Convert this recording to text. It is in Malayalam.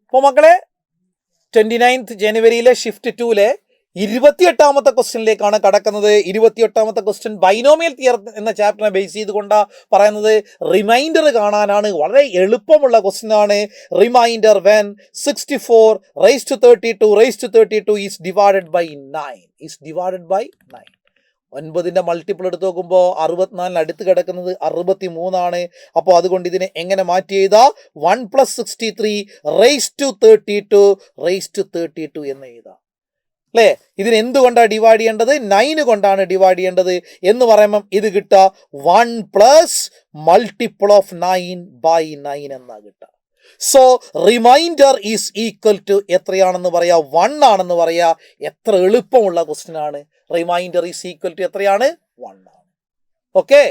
അപ്പോൾ മക്കളെ 29th ജനുവരിയിലെ ഷിഫ്റ്റ് 2-ലെ 28ാമത്തെ ക്വസ്റ്റ്യനിലേക്കാണ് കടക്കുന്നത്. 28ാമത്തെ ക്വസ്റ്റ്യൻ ബൈനോമിയൽ തിയറം എന്ന ചാപ്റ്ററിനെ ബേസ് ചെയ്തുകൊണ്ട് പറയുന്നത് റിമൈൻഡർ കാണാനാണ്. വളരെ എളുപ്പമുള്ള ക്വസ്റ്റ്യൻ ആണ്. Remainder when 64 is divided by 9. 9ന്റെ മൾട്ടിപ്പിൾ എടുത്ത് നോക്കുമ്പോൾ 64 അടുത്ത് കിടക്കുന്നത് 63 അപ്പോൾ അതുകൊണ്ട് ഇതിനെ എങ്ങനെ മാറ്റി എഴുതാം? 1 + 63 raised to 32 എന്ന് എഴുതാം അല്ലേ? ഇതിന് എന്തുകൊണ്ടാണ് ഡിവൈഡ് ചെയ്യേണ്ടത്? 9 കൊണ്ടാണ് ഡിവൈഡ് ചെയ്യേണ്ടത് എന്ന് പറയുമ്പം ഇത് കിട്ടുക 1 + മൾട്ടിപ്പിൾ ഓഫ് 9/9 എന്നാ കിട്ടുക. So remainder is equal to എത്രയാണെന്ന് പറയാ? 1 ആണെന്ന് പറയാ. എത്ര എളുപ്പമുള്ള ക്വസ്റ്റ്യൻ ആണ്. റിമൈൻഡർ ഈസ് ഈക്വൽ ടു എത്രയാണ്? 1 ആണ്. ഓക്കെ.